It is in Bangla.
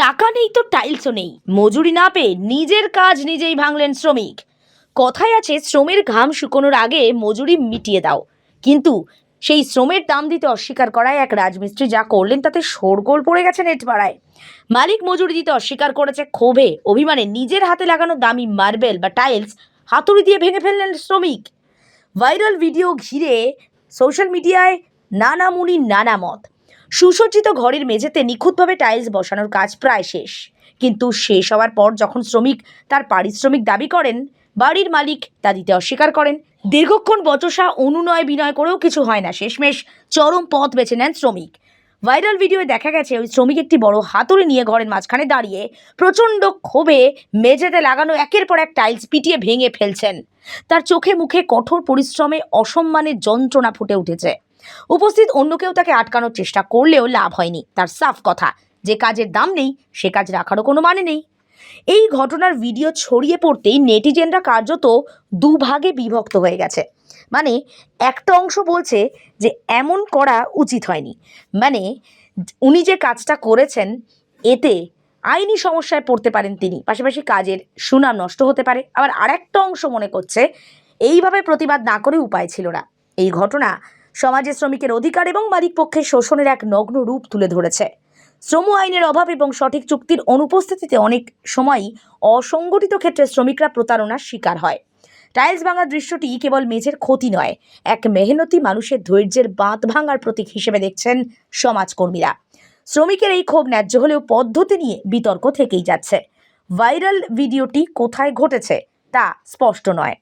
টাকা নেই তো টাইলসও নেই, মজুরি না পেয়ে নিজের কাজ নিজেই ভাঙলেন শ্রমিক। কথায় আছে শ্রমের ঘাম শুকোনোর আগে মজুরি মিটিয়ে দাও, কিন্তু সেই শ্রমের দাম দিতে অস্বীকার করায় এক রাজমিস্ত্রি যা করলেন তাতে শোরগোল পড়ে গেছে নেটপাড়ায়। মালিক মজুরি দিতে অস্বীকার করেছে, ক্ষোভে অভিমানে নিজের হাতে লাগানো দামি মার্বেল বা টাইলস হাতুড়ি দিয়ে ভেঙে ফেললেন শ্রমিক। ভাইরাল ভিডিও ঘিরে সোশ্যাল মিডিয়ায় নানা মুনি নানা মত। সুসজ্জিত ঘরের মেঝেতে নিখুঁতভাবে টাইলস বসানোর কাজ প্রায় শেষ, কিন্তু শেষ হওয়ার পর যখন শ্রমিক তার পারিশ্রমিক দাবি করেন, বাড়ির মালিক তা দিতে অস্বীকার করেন। দীর্ঘক্ষণ বচসা অনুনয় বিনয় করেও কিছু হয় না, শেষমেশ চরম পথ বেছে নেন শ্রমিক। ভাইরাল ভিডিওয়ে দেখা গেছে ওই শ্রমিক একটি বড় হাতুড়ি নিয়ে ঘরের মাঝখানে দাঁড়িয়ে প্রচণ্ড ক্ষোভে মেঝেতে লাগানো একের পর এক টাইলস পিটিয়ে ভেঙে ফেলছেন। তার চোখে মুখে কঠোর পরিশ্রমে অসম্মানের যন্ত্রণা ফুটে উঠেছে। উপস্থিত অন্য কেউ তাকে আটকানোর চেষ্টা করলেও লাভ হয়নি। তার সাফ কথা, যে কাজের দাম নেই সে কাজ রাখারও কোনো মানে নেই। এই ঘটনার ভিডিও ছড়িয়ে পড়তেই নেটিজেনরা কার্যত দুভাগে বিভক্ত হয়ে গেছে। মানে একটা অংশ বলছে যে এমন করা উচিত হয়নি, মানে উনি যে কাজটা করেছেন এতে আইনি সমস্যায় পড়তে পারেন তিনি, পাশাপাশি কাজের সুনাম নষ্ট হতে পারে। আবার আরেকটা অংশ মনে করছে এইভাবে প্রতিবাদ না করে উপায় ছিল না। এই ঘটনা সমাজে শ্রমিকের অধিকার এবং মালিক পক্ষের শোষণের এক নগ্ন রূপ তুলে ধরেছে। শ্রম আইনের অভাব এবং সঠিক চুক্তির অনুপস্থিতিতে অনেক সময়ই অসংগঠিত ক্ষেত্রে শ্রমিকরা প্রতারণার শিকার হয়। টাইলস ভাঙার দৃশ্যটি কেবল মেঝের ক্ষতি নয়, এক মেহনতি মানুষের ধৈর্যের বাঁধ ভাঙার প্রতীক হিসেবে দেখছেন সমাজকর্মীরা। শ্রমিকের এই ক্ষোভ ন্যায্য হলেও পদ্ধতি নিয়ে বিতর্ক থেকেই যাচ্ছে। ভাইরাল ভিডিওটি কোথায় ঘটেছে তা স্পষ্ট নয়।